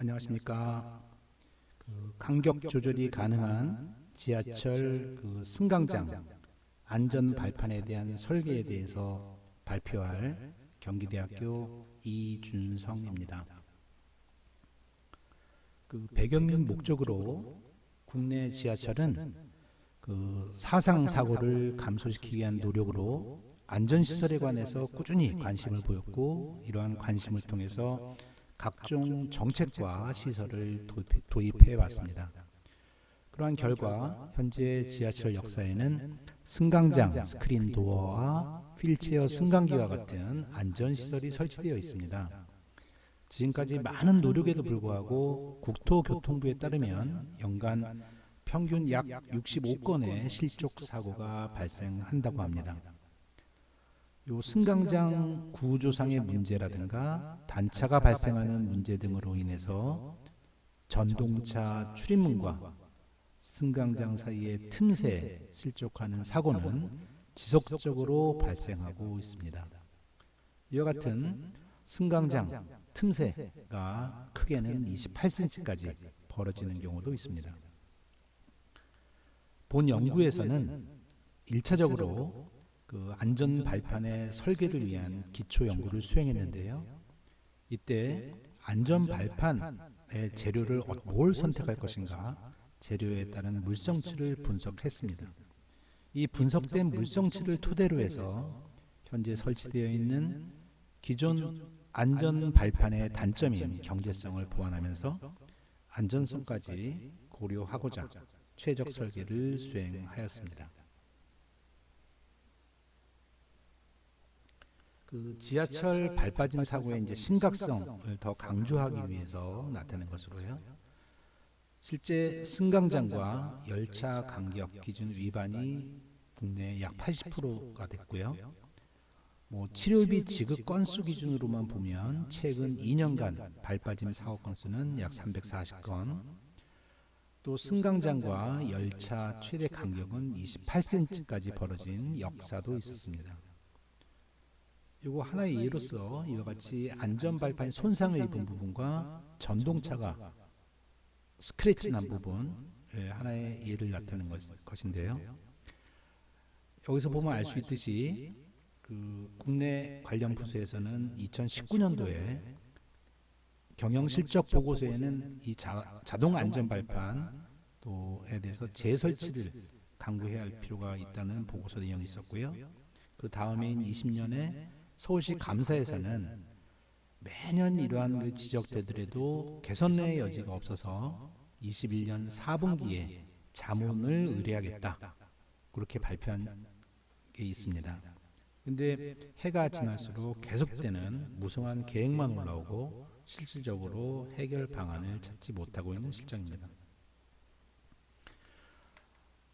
안녕하십니까. 간격 조절이 가능한 지하철 승강장 안전 발판에 대한 설계에 대해서 발표할 경기대학교 이준성입니다. 배경 및 목적으로 국내 지하철은 사상 사고를 감소시키기 위한 노력으로 안전시설에 관해서 꾸준히 관심을 보였고, 이러한 관심을 통해서 각종 정책과 시설을 도입해 왔습니다. 그러한 결과 현재 지하철 역사에는 승강장, 스크린 도어와 휠체어 승강기와 같은 안전시설이 설치되어 있습니다. 지금까지 많은 노력에도 불구하고 국토교통부에 따르면 연간 평균 약 65건의 실족 사고가 발생한다고 합니다. 요 승강장 구조상의 문제라든가 단차가 발생하는 문제 등으로 인해서 전동차 출입문과 승강장 사이의 틈새 실족하는 사고는 지속적으로 발생하고 있습니다. 이와 같은 승강장 틈새가 크게는 28cm까지 벌어지는 경우도 있습니다. 본 연구에서는 1차적으로 안전 발판의 설계를 위한 기초 연구를 수행했는데요. 이때 안전 발판의 재료를 뭘 선택할 것인가, 재료에 따른 물성치를 분석했습니다. 이 분석된 물성치를 토대로 해서 현재 설치되어 있는 기존 안전 발판의 단점인 경제성을 보완하면서 안전성까지 고려하고자 최적 설계를 수행하였습니다. 지하철 발빠짐 사고의 이제 심각성을 더 강조하기 위해서 나타낸 것으로요. 실제 승강장과 열차 간격 기준 위반이 국내 약 80%가 됐고요. 치료비 지급 건수 기준으로만 보면 최근 2년간 발빠짐 사고 건수는 약 340건, 또 승강장과 열차 최대 간격은 28cm까지 벌어진 역사도 있었습니다. 이거 하나의 예로서 이와 같이 안전 발판이 손상을 입은 부분과 전동차가 스크래치 난 부분, 하나의 예를 나타내는 것인데요. 여기서 보면 알 수 있듯이 국내 관련 부서에서는 2019년도에 경영 실적 보고서에는 이 자동 안전 발판에 대해서 재설치를 강구해야 할 필요가 있다는 보고서 내용이 있었고요. 그 다음해인 20년에 서울시 감사에서는 매년 이러한 지적되더라도 개선의 여지가 없어서 21년 4분기에 자문을 의뢰하겠다, 그렇게 발표한 게 있습니다. 근데 해가 지날수록 계속되는 무성한 계획만 올라오고 실질적으로 해결 방안을 찾지 못하고 있는 실정입니다.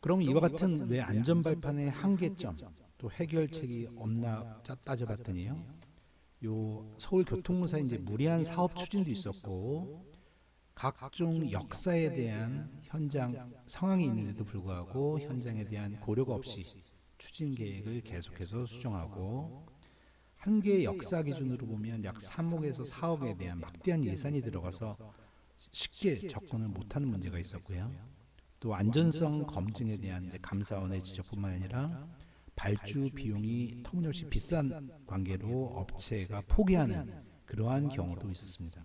그럼 이와 같은 왜 안전 발판의 한계점, 또 해결책이 없나 따져봤더니요. 요 서울교통공사의 이제 무리한 사업 추진도 있었고, 각종 역사에 대한 현장 상황이 있는데도 불구하고 현장에 대한 고려가 없이 추진 계획을 계속해서 수정하고, 한 개의 역사 기준으로 보면 약 3억에서 4억에 대한 막대한 예산이 들어가서 쉽게 접근을 못하는 문제가 있었고요. 또 안전성 검증에 대한 이제 감사원의 지적뿐만 아니라 발주 비용이 터무니없이 비싼 관계로 업체가 포기하는 그러한 경우도 있었습니다.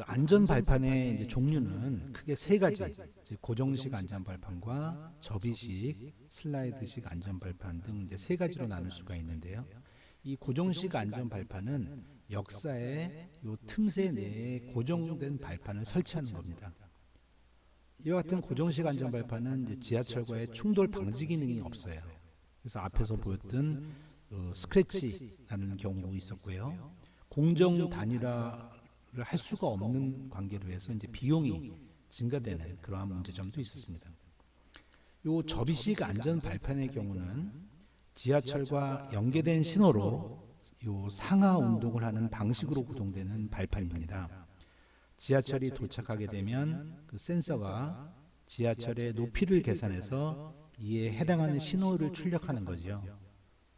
안전 발판의 이제 종류는 크게 세 가지, 즉 고정식 안전 발판과 접이식, 슬라이드식 안전 발판 등 이제 세 가지로 나눌 수가 있는데요. 이 고정식 안전 발판은 역사의 요 틈새 내에 고정된 발판을 설치하는 겁니다. 이와 같은 고정식 안전 발판은 이제 지하철과의 충돌 방지 기능이 없어요. 그래서 앞에서 보였던 스크래치 나는 경우도 있었고요. 공정 단일화를 할 수가 없는 관계로 해서 이제 비용이 증가되는 그러한 문제점도 있었습니다. 요 접이식 안전 발판의 경우는 지하철과 연계된 신호로 요 상하 운동을 하는 방식으로 구동되는 발판입니다. 지하철이 도착하게 되면 센서가 지하철의 높이를 계산해서 이에 해당하는 신호를 출력하는 거죠.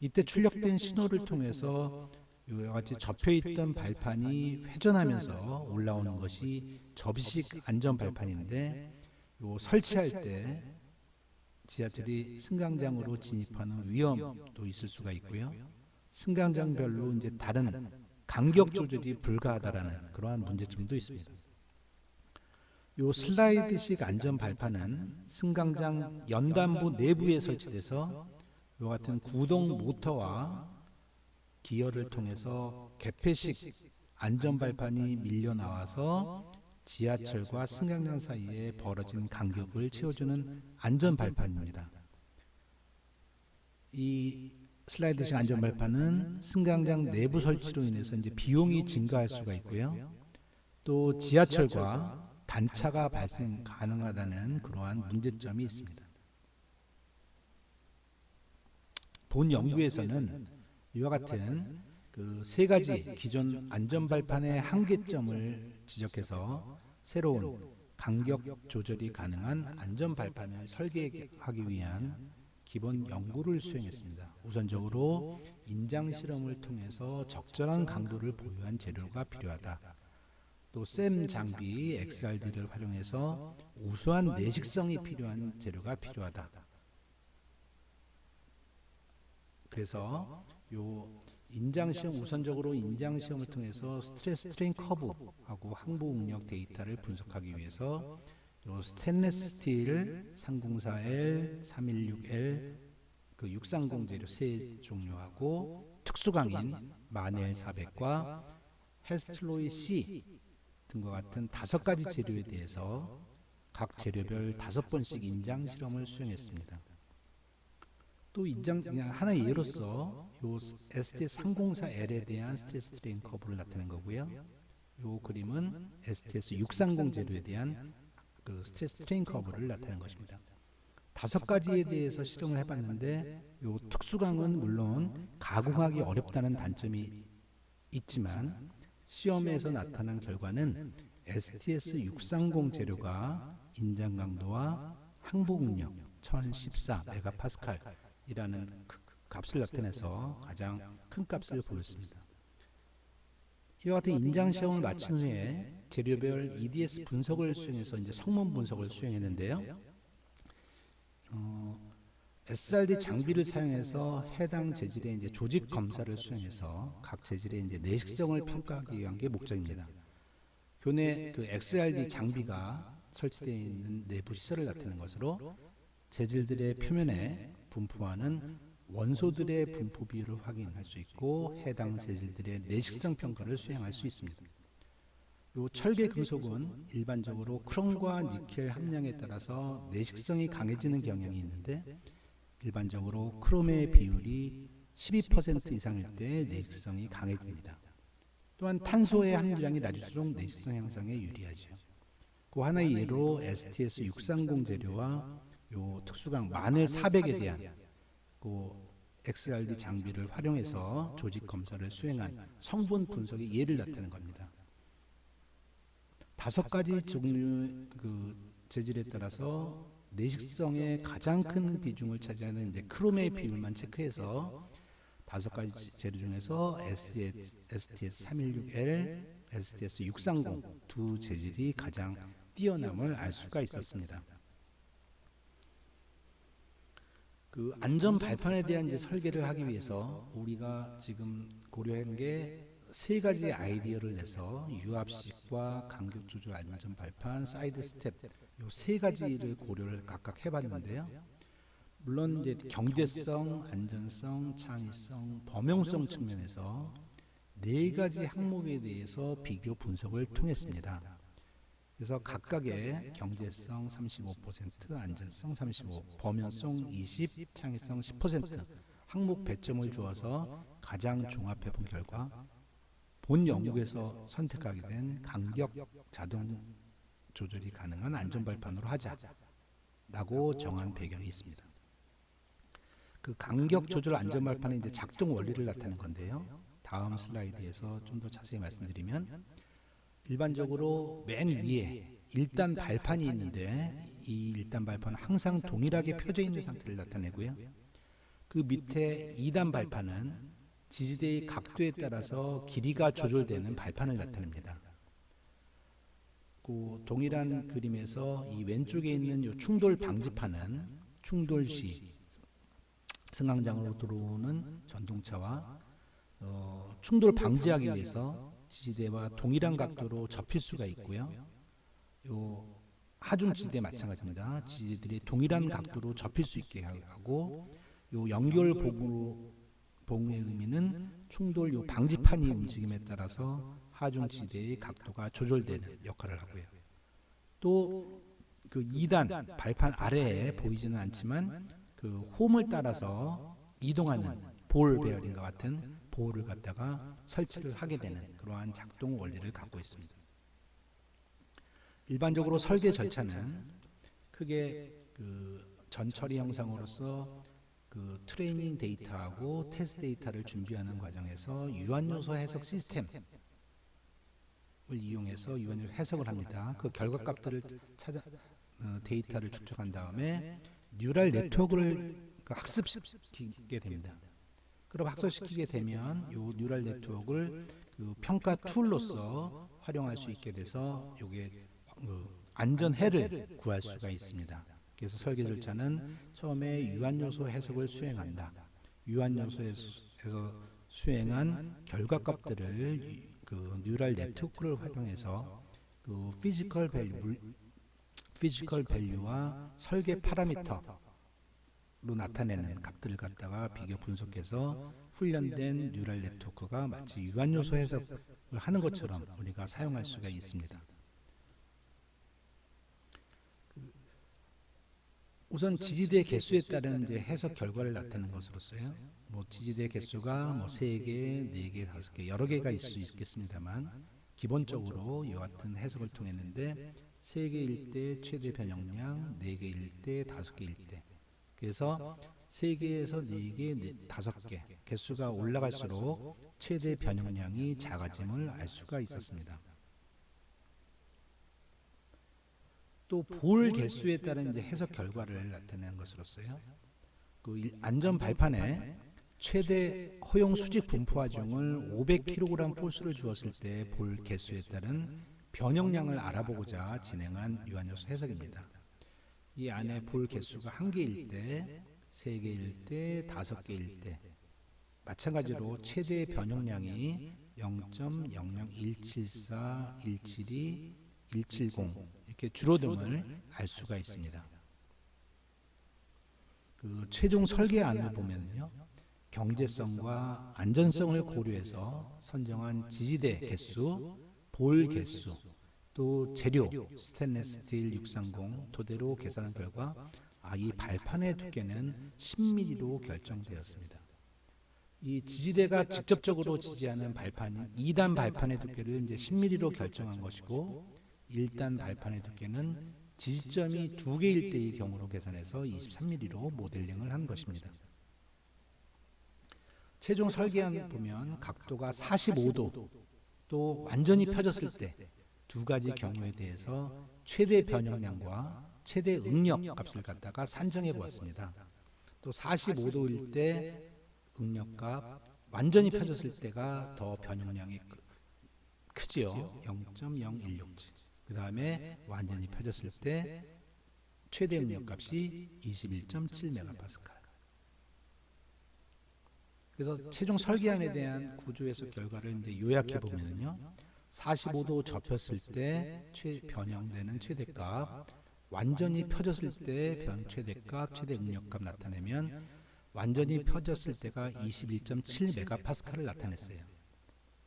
이때 출력된 신호를 통해서 이와 같이 접혀 있던 발판이 회전하면서 올라오는 것이 접이식 안전 발판인데, 요 설치할 때 지하철이 승강장으로 진입하는 위험도 있을 수가 있고요. 승강장별로 이제 다른 간격 조절이 불가하다라는 그러한 문제점도 있습니다. 요 슬라이드식 안전 발판은 승강장 연단부 내부에 설치돼서 요 같은 구동 모터와 기어를 통해서 개폐식 안전 발판이 밀려 나와서 지하철과 승강장 사이에 벌어진 간격을 채워주는 안전 발판입니다. 이 슬라이드식 안전 발판은 승강장 내부 설치로 인해서 이제 비용이 증가할 수가 있고요. 또 지하철과 단차가 발생 가능하다는 그러한 문제점이 있습니다. 본 연구에서는 이와 같은 그 세 가지 기존 안전 발판의 한계점을 지적해서 새로운 간격 조절이 가능한 안전 발판을 설계하기 위한 기본 연구를 수행했습니다. 우선적으로 인장 실험을 통해서 적절한 강도를 보유한 재료가 필요하다. 또 셈 장비 XRD를 활용해서 우수한 내식성이 필요한 재료가 필요하다. 그래서 요 인장 시험, 우선적으로 인장 시험을 통해서 스트레스 스트레인 커브하고 항복 응력 데이터를 분석하기 위해서 요 스테인리스 스틸 304L, 316L 그 630 재료 세 종류하고 특수강인 마넬 400과 헬스트로이 C 등과 같은 5가지 재료에 대해서 각 재료별 5번씩 인장 실험을 수행했습니다. 또 인장 그냥 하나의 예로서 요 STS304L에 대한 스트레스 스트레인 커브를 나타낸 거고요. 요 그림은 STS630 재료에 대한 그 스트레스 스트레인 커브를 나타낸 것입니다. 5가지에 대해서 실험을 해봤는데 요 특수강은 물론 가공하기 어렵다는 단점이 있지만 시험에서 나타난 결과는 STS630 재료가 인장 강도와 항복 능력 1014 메가파스칼 이라는 값을 나타내서 가장 큰 값을 보였습니다. 이와 같은 인장 시험을 마친 후에 재료별 EDS 분석을 수행해서 이제 성분 분석을 수행했는데요. SRD 장비를 사용해서 해당 재질의 이제 조직 검사를 수행해서 각 재질의 이제 내식성을 평가하기 위한 게 목적입니다. 교내 그 XRD 장비가 설치되어 있는 내부 시설을 나타내는 것으로 재질들의 표면에 분포하는 원소들의 분포 비율을 확인할 수 있고 해당 재질들의 내식성 평가를 수행할 수 있습니다. 요 철계 금속은 일반적으로 크롬과 니켈 함량에 따라서 내식성이 강해지는 경향이 있는데 일반적으로 크롬의 비율이 12% 이상일 때 내식성이 강해집니다. 또한 탄소의 함유량이 낮을수록 내식성 향상에 유리하죠. 그 하나의 예로 STS630 재료와 요 특수강 마늘 400에 대한 그 XRD 장비를 활용해서 조직 검사를 수행한 성분 분석의 예를 나타낸 겁니다. 5가지 종류 그 재질에 따라서 내식성의 가장 큰 비중을 차지하는 이제 크롬의 비율만 체크해서 5가지 재료 중에서 STS316L, STS630 두 재질이 가장 뛰어남을 알 수가 있었습니다. 그 안전 발판에 대한 이제 설계를 하기 위해서 우리가 지금 고려한 게 3가지 아이디어를 내서 유압식과 간격 조절 안전 발판, 사이드 스텝 요 3가지를 고려를 각각 해봤는데요. 물론 이제 경제성, 안전성, 창의성, 범용성 측면에서 4가지 항목에 대해서 비교 분석을 통했습니다. 그래서 각각의 경제성 35%, 안전성 35%, 범용성 20%, 창의성 10% 항목 배점을 주어서 가장 종합해 본 결과 본 연구에서 선택하게 된 간격 자동 조절이 가능한 안전발판으로 하자라고 정한 배경이 있습니다. 그 간격 조절 안전발판의 이제 작동 원리를 나타낸 건데요. 다음 슬라이드에서 좀 더 자세히 말씀드리면 일반적으로 맨 위에 1단 발판이 있는데 이 1단 발판은 항상 동일하게 펴져 있는 상태를 나타내고요. 그 밑에 2단 발판은 지지대의 각도에 따라서 길이가 조절되는 발판을 나타냅니다. 그 동일한 그림에서 이 왼쪽에 있는 이 충돌 방지판은 충돌 시 승강장으로 들어오는 전동차와 충돌 방지하기 위해서 지지대와 동일한 각도로 접힐 수가 있고요. 요 하중 지지대 마찬가지입니다. 지지대들이 동일한 각도로 접힐 수 있게 하고, 요 연결 봉의 의미는 충돌 요 방지판이 움직임에 따라서 하중 지지대의 각도가 조절되는 역할을 하고요. 또 그 2단 발판 아래에 보이지는 않지만 그 홈을 따라서 이동하는 볼 베어링과 같은 볼을 갖다가 설치를 하게 되는 그러한 작동 원리를 갖고 있습니다. 일반적으로 설계 절차는 크게 그 전처리 형상으로서 그 트레이닝 데이터하고 테스트 데이터를 준비하는 과정에서 유한요소 해석 시스템을 이용해서 유한요소 해석을 합니다. 그 결과값들을 찾아 데이터를 축적한 다음에 뉴럴 네트워크를 학습시키게 됩니다. 그럼 학습시키게 되면 이 뉴럴 네트워크를 그 평가 툴로서 활용할 수 있게 돼서 이게 안전해를 구할 수가 있습니다. 그래서 설계 절차는 처음에 유한요소 해석을 수행한다. 유한요소에서 수행한 결과값들을 그 뉴럴 네트워크를 활용해서 그 피지컬 밸류와 설계 파라미터로 나타내는 값들을 갖다가 비교 분석해서 훈련된 뉴럴 네트워크가 마치 유한요소 해석을 하는 것처럼 우리가 사용할 수가 있습니다. 우선 지지대 개수에 따른 이제 해석 결과를 나타내는 것으로서요. 뭐 지지대 개수가 뭐 3개, 4개, 5개 여러 개가 있을 수 있겠습니다만 기본적으로 이와 같은 해석을 통했는데 3개일 때 최대 변형량, 4개일 때 5개일 때. 그래서 3개에서 4개, 5개 개수가 올라갈수록 최대 변형량이 작아짐을 알 수가 있었습니다. 또 볼 개수에 따른 이제 해석 결과를 나타내는 것으로서요. 그 안전 발판에 최대 허용 수직 분포 하중을 500kg 포스를 주었을 때 볼 개수에 따른 변형량을 알아보고자 진행한 유한요소 해석입니다. 이 안에 볼 개수가 1개일 때, 3개일 때, 5개일 때 마찬가지로 최대 변형량이 0.00174, 172, 170 이렇게 줄어듦을 알 수가 있습니다. 그 최종 설계안을 보면요, 경제성과 안전성을 고려해서 선정한 지지대 개수, 볼 개수, 또 재료 스테인리스 스틸 630 토대로 계산한 결과 이 발판의 두께는 10mm로 결정되었습니다. 이 지지대가 직접적으로 지지하는 발판인 2단 발판의 두께를 이제 10mm로 결정한 것이고 1단 발판의 두께는 지지점이 2개일 때의 경우로 계산해서 23mm로 모델링을 한 것입니다. 최종 설계안 보면 각도가 45도 또 완전히 펴졌을 때 두 가지 경우에 대해서 최대 변형량과 최대 응력 값을 갖다가 산정해 보았습니다. 또 45도일 때 응력값, 완전히 펴졌을 때가 더 변형량이 크지요. 0.016. 그 다음에 완전히 펴졌을 때 최대 응력값이 21.7MPa. 그래서 최종 설계안에 대한 구조해석 결과를 이제 요약해 보면요. 45도 접혔을 때 변형되는 최대값, 완전히 펴졌을 때 최대값, 최대 응력값 나타내면 완전히 펴졌을 때가 21.7MPa를 나타냈어요.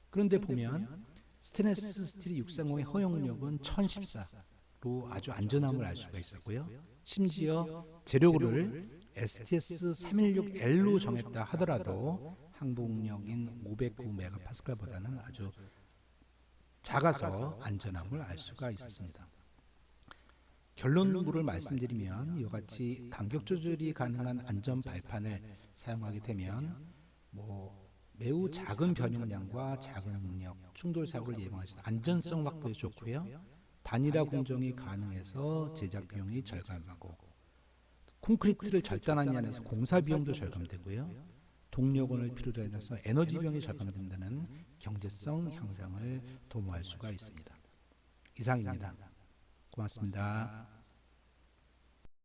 그런데 보면 스테인리스 스틸 630의 허용력은 1014로 아주 안전함을 알 수가 있었고요. 심지어 재료를 STS 316L로 정했다 하더라도 항복력인 509MPa보다는 아주 작아서 안전함을 알 수가 있었습니다. 결론부를 말씀드리면 이와 같이 간격 조절이 가능한 안전 발판을 사용하게 되면 매우 작은 변형량과 작은 응력, 충돌 사고를 예방할 수 있는 안전성 확보에 좋고요. 단일화 공정이 가능해서 제작 비용이 절감하고 콘크리트를 절단하는 안에서 공사 비용도 절감되고요. 동력원을 필요로 해서 에너지 비용이 절감된다는 경제성 향상을 도모할 수가 있습니다. 이상입니다. 고맙습니다.